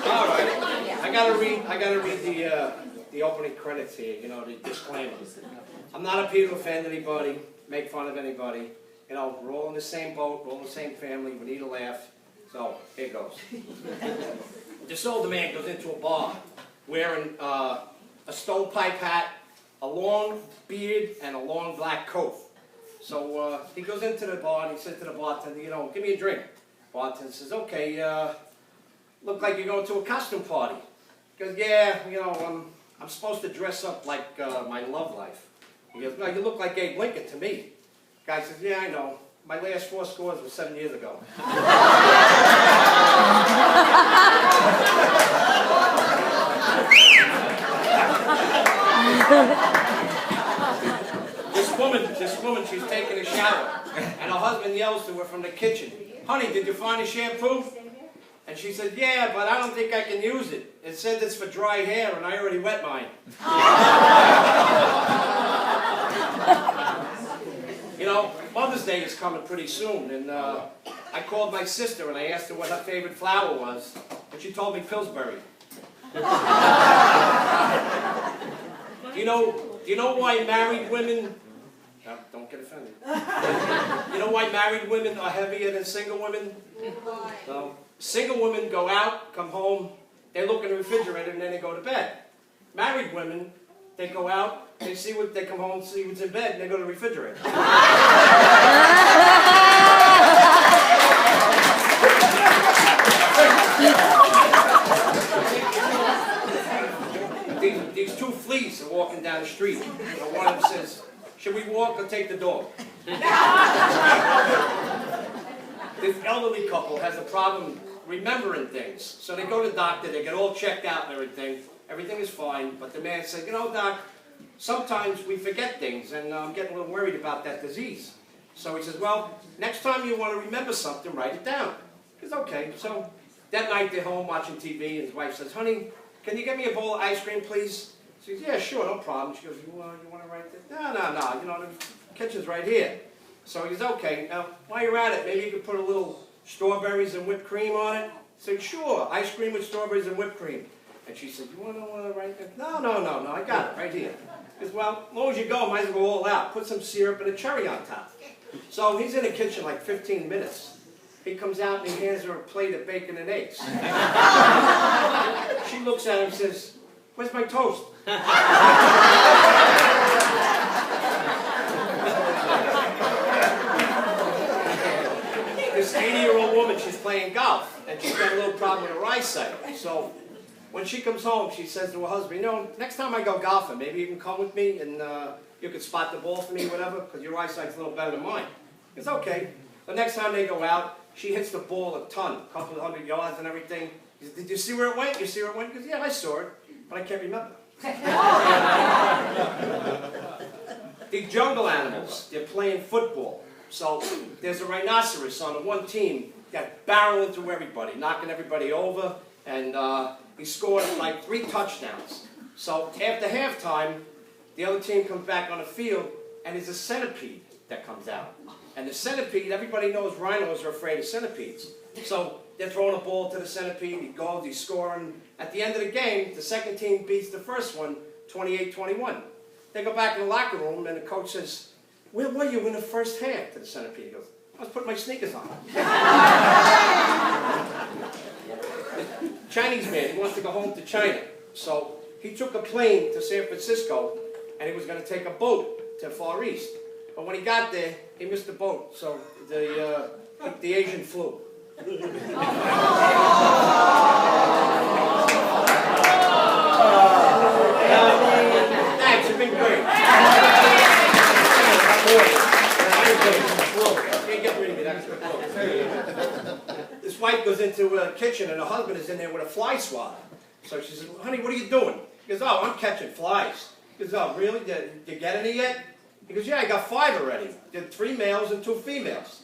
All right. I gotta read the opening credits here. You know, the disclaimer. I'm not appealing to offend anybody, make fun of anybody. You know, we're all in the same boat, we're all in the same family. We need a laugh. So here goes. This older man goes into a bar wearing a stovepipe hat, a long beard, and a long black coat. So he goes into the bar and he says to the bartender, you know, give me a drink. Bartender says, okay, look like you're going to a costume party. He goes, yeah, you know, I'm supposed to dress up like my love life. He goes, no, you look like Abe Lincoln to me. Guy says, yeah, I know. My last 4 scores was 7 years ago. This woman, she's taking a shower, and her husband yells to her from the kitchen, honey, did you find a shampoo? And she said, yeah, but I don't think I can use it. It said it's for dry hair, and I already wet mine. You know, Mother's Day is coming pretty soon, and I called my sister and I asked her what her favorite flower was, and she told me Pillsbury. Do you know why married women... don't get offended. You know why married women are heavier than single women? No. Single women go out, come home, they look in the refrigerator, and then they go to bed. Married women, they go out, they come home, see what's in bed, and they go to the refrigerator. These two fleas are walking down the street. And one of them says, should we walk or take the dog? This elderly couple has a problem remembering things. So they go to the doctor, they get all checked out and everything. Everything is fine, but the man said, you know, doc, sometimes we forget things, and I'm getting a little worried about that disease. So he says, well, next time you want to remember something, write it down. He says, okay. So that night they're home watching TV, and his wife says, honey, can you get me a bowl of ice cream, please? She says, yeah, sure, no problem. She goes, you want to write that? No, you know, the kitchen's right here. So he says, okay, now, while you're at it, maybe you could put a little strawberries and whipped cream on it. He said, sure, ice cream with strawberries and whipped cream. And she said, you want to write that? No, I got it right here. He says, well, as long as you go, might as well go all out. Put some syrup and a cherry on top. So he's in the kitchen like 15 minutes. He comes out and he hands her a plate of bacon and eggs. She looks at him and says, where's my toast? This 80-year-old woman, she's playing golf, and she's got a little problem with her eyesight. So when she comes home, she says to her husband, you know, next time I go golfing, maybe you can come with me and you can spot the ball for me, whatever, because your eyesight's a little better than mine. He says, okay. The next time they go out, she hits the ball a ton, a couple of 100 yards and everything. He says, did you see where it went? You see where it went? He goes, yeah, I saw it, but I can't remember. The jungle animals, they're playing football. So there's a rhinoceros on the one team that barreling through everybody, knocking everybody over, and he scored like 3 touchdowns. So after halftime, the other team comes back on the field, and there's a centipede that comes out. And the centipede, everybody knows rhinos are afraid of centipedes. So they're throwing a ball to the centipede, he goes, he's scoring. At the end of the game, the second team beats the first one, 28-21. They go back in the locker room, and the coach says, where were you in the first half? To the centipede. He goes, I was putting my sneakers on. Chinese man, he wants to go home to China. So he took a plane to San Francisco, and he was going to take a boat to Far East. But when he got there, he missed the boat, so the Asian flew. Thanks, you've been great. This wife goes into the kitchen, and her husband is in there with a fly swatter. So she says, honey, what are you doing? He goes, oh, I'm catching flies. He goes, oh, really? Did you get any yet? He goes, yeah, I got 5 already. Did 3 males and 2 females.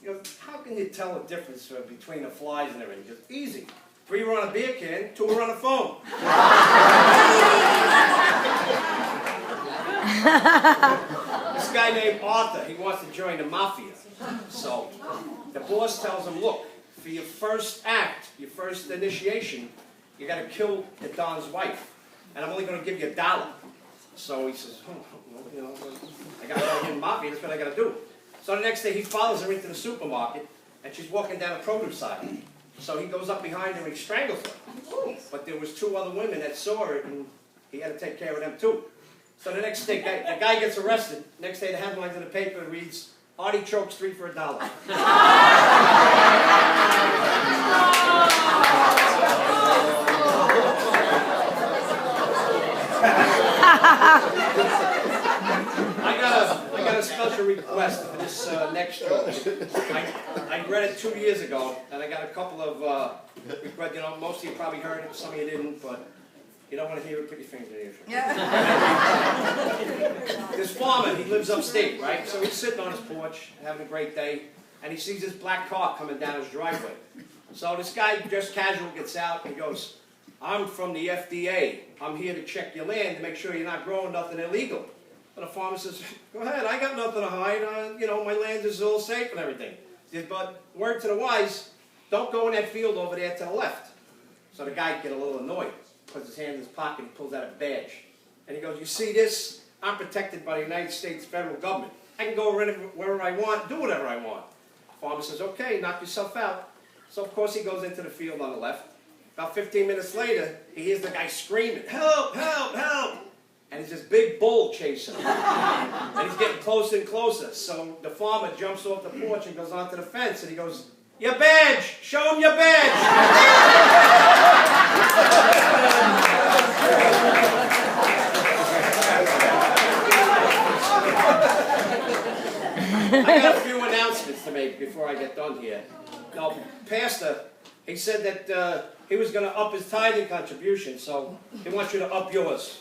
He goes, how can you tell the difference between the flies and everything? He goes, easy. 3 were on a beer can, 2 were on a phone. This guy named Arthur, he wants to join the mafia. So the boss tells him, look, if for your first act, your first initiation, you got to kill the Don's wife, and I'm only going to give you $1. So he says, oh, well, you know, I got to get mafia, that's what I got to do. So the next day he follows her into the supermarket, and she's walking down a produce aisle. So he goes up behind her and he strangles her. But there was 2 other women that saw it, and he had to take care of them too. So the next day, the guy gets arrested. Next day, the headlines in the paper reads, "Artichokes 3 for $1." I got a special request for this next joke. I read it 2 years ago, and I got a couple of requests. You know, most of you probably heard it, some of you didn't, but you don't want to hear it, put your fingers in your ear. Yeah. This farmer, he lives upstate, right? So he's sitting on his porch, having a great day, and he sees this black car coming down his driveway. So this guy, just casual, gets out and goes, "I'm from the FDA. I'm here to check your land to make sure you're not growing nothing illegal." And the farmer says, "Go ahead, I got nothing to hide. You know, my land is all safe and everything." He says, "But word to the wise, don't go in that field over there to the left." So the guy gets a little annoyed, puts his hand in his pocket, and pulls out a badge. And he goes, "You see this? I'm protected by the United States federal government. I can go wherever I want, do whatever I want." The farmer says, "Okay, knock yourself out." So of course he goes into the field on the left. About 15 minutes later, he hears the guy screaming, "Help, help, help!" And it's this big bull chasing him. And he's getting closer and closer. So the farmer jumps off the porch and goes onto the fence, and he goes, "Your badge! Show him your badge!" I got a few announcements to make before I get done here. Now, Pastor, he said that he was going to up his tithing contribution, so he wants you to up yours.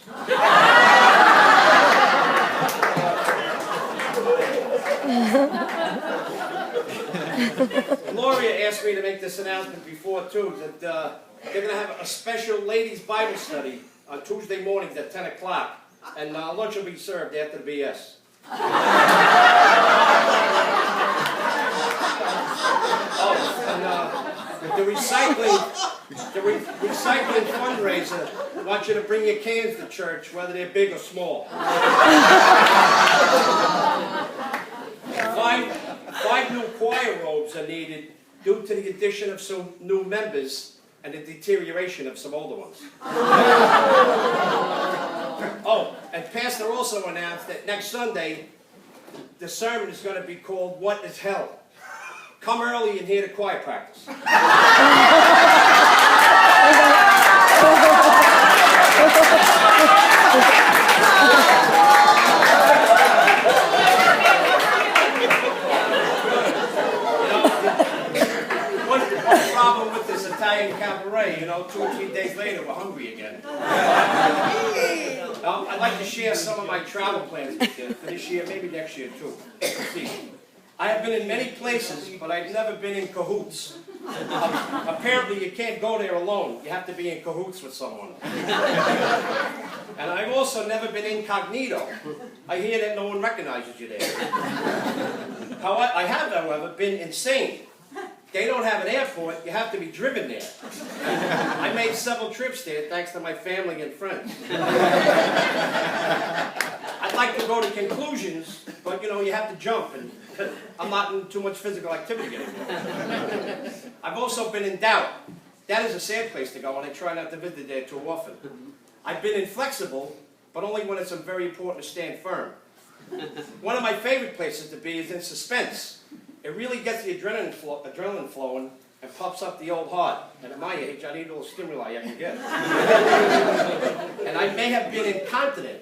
Gloria asked me to make this announcement before, too, that they're going to have a special ladies' Bible study on Tuesday mornings at 10 o'clock, and lunch will be served after the BS. The recycling fundraiser wants you to bring your cans to church, whether they're big or small. Five new choir robes are needed due to the addition of some new members and the deterioration of some older ones. Oh, and Pastor also announced that next Sunday, the sermon is going to be called "What is Hell?" Come early and hear the choir practice. One problem with this Italian cabaret, 2 or 3 days later, we're hungry again. I'd like to share some of my travel plans with you for this year, maybe next year too. Let's see. I have been in many places, but I've never been in cahoots. Apparently you can't go there alone. You have to be in cahoots with someone. And I've also never been incognito. I hear that no one recognizes you there. I have, however, been insane. They don't have an airport, you have to be driven there. I made several trips there thanks to my family and friends. I'd like to go to conclusions, but you have to jump, and I'm not in too much physical activity anymore. I've also been in doubt. That is a sad place to go, and I try not to visit there too often. I've been inflexible, but only when it's very important to stand firm. One of my favorite places to be is in suspense. It really gets the adrenaline flowing and puffs up the old heart. And at my age, I need all the stimuli I can get. And I may have been incontinent,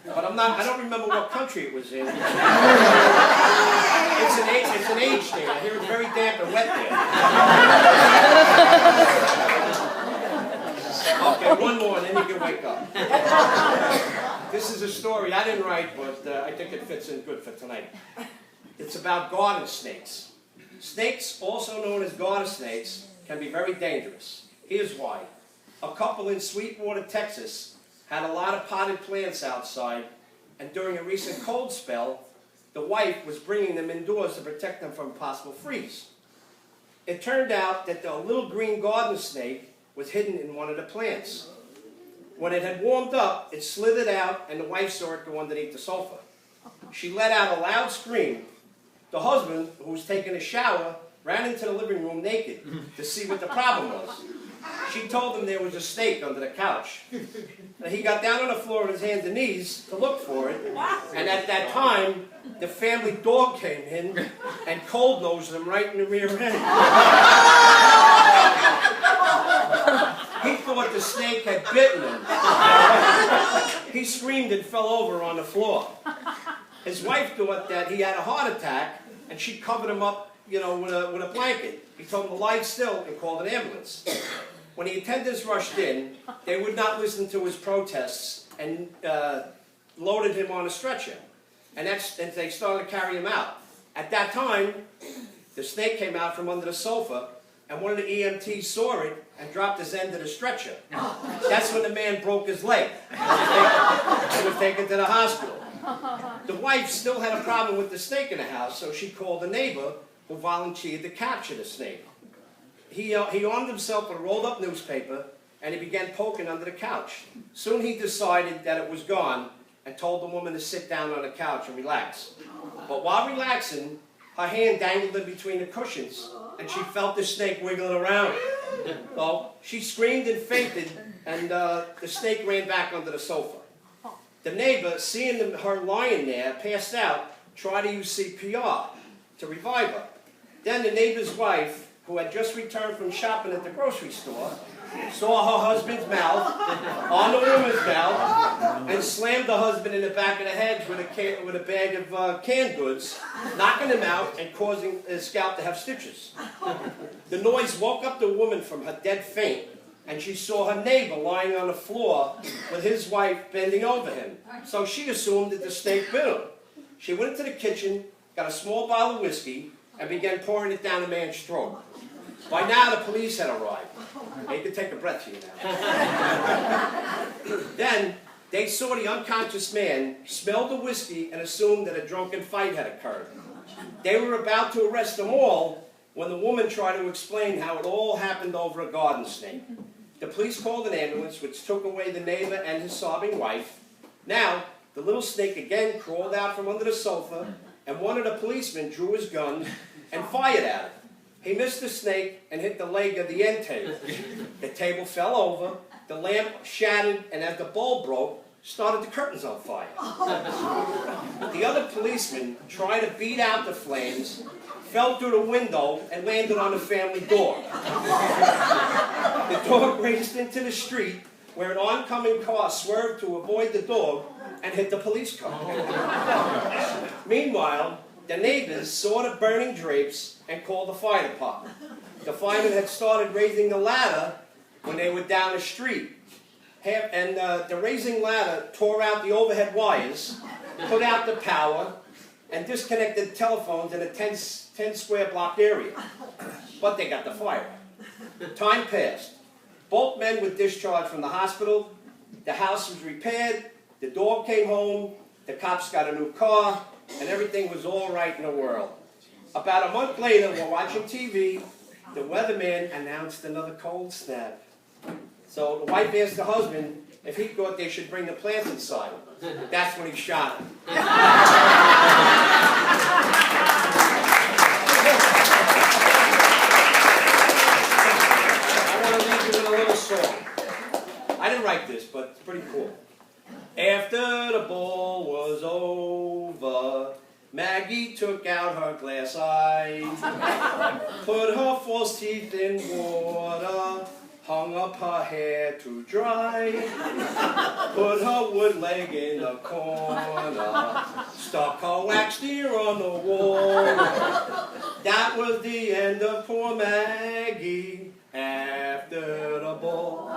but I don't remember what country it was in. It's an age thing. I hear it's very damp and wet there. Okay, one more and then you can wake up. This is a story I didn't write, but I think it fits in good for tonight. It's about garden snakes. Snakes, also known as garden snakes, can be very dangerous. Here's why. A couple in Sweetwater, Texas, had a lot of potted plants outside, and during a recent cold spell, the wife was bringing them indoors to protect them from possible freeze. It turned out that the little green garden snake was hidden in one of the plants. When it had warmed up, it slithered out, and the wife saw it go underneath the sofa. She let out a loud scream. The husband, who was taking a shower, ran into the living room naked to see what the problem was. She told him there was a snake under the couch. And he got down on the floor on his hands and knees to look for it. And at that time, the family dog came in and cold-nosed him right in the rear end. He thought the snake had bitten him. He screamed and fell over on the floor. His wife thought that he had a heart attack, and she covered him up, with a blanket. He told him to lie still and called an ambulance. When the attendants rushed in, they would not listen to his protests and loaded him on a stretcher. And they started to carry him out. At that time, the snake came out from under the sofa, and one of the EMTs saw it and dropped his end of the stretcher. That's when the man broke his leg. He was taken to the hospital. The wife still had a problem with the snake in the house, so she called a neighbor who volunteered to capture the snake. He armed himself with a rolled-up newspaper, and he began poking under the couch. Soon he decided that it was gone and told the woman to sit down on the couch and relax. But while relaxing, her hand dangled in between the cushions, and she felt the snake wiggling around. So she screamed and fainted, and the snake ran back under the sofa. The neighbor, seeing her lying there, passed out, tried to use CPR to revive her. Then the neighbor's wife, who had just returned from shopping at the grocery store, saw her husband's mouth on the woman's mouth and slammed the husband in the back of the head with a bag of canned goods, knocking him out and causing his scalp to have stitches. The noise woke up the woman from her dead faint, and she saw her neighbor lying on the floor with his wife bending over him. So she assumed that the snake bit him. She went into the kitchen, got a small bottle of whiskey, and began pouring it down the man's throat. By now, the police had arrived. They could take a breath here now. Then, they saw the unconscious man, smelled the whiskey, and assumed that a drunken fight had occurred. They were about to arrest them all when the woman tried to explain how it all happened over a garden snake. The police called an ambulance, which took away the neighbor and his sobbing wife. Now, the little snake again crawled out from under the sofa, and one of the policemen drew his gun and fired at it. He missed the snake and hit the leg of the end table. The table fell over, the lamp shattered, and as the bulb broke, started the curtains on fire. The other policeman tried to beat out the flames, fell through the window, and landed on the family dog. The dog raced into the street, where an oncoming car swerved to avoid the dog and hit the police car. Meanwhile, the neighbors saw the burning drapes and called the fire department. The firemen had started raising the ladder when they were down the street. The raising ladder tore out the overhead wires, put out the power, and disconnected telephones in a 10 square block area. But they got the fire. Time passed. Both men were discharged from the hospital. The house was repaired. The dog came home. The cops got a new car. And everything was all right in the world. About a month later, we're watching TV. The weatherman announced another cold snap. So the wife asked the husband if he thought they should bring the plants inside. That's when he shot him. I want to leave you with a little song. I didn't write this, but it's pretty cool. After the ball was over, Maggie took out her glass eye, put her false teeth in water, hung up her hair to dry, put her wood leg in the corner, stuck her wax deer on the wall. That was the end of poor Maggie after the ball.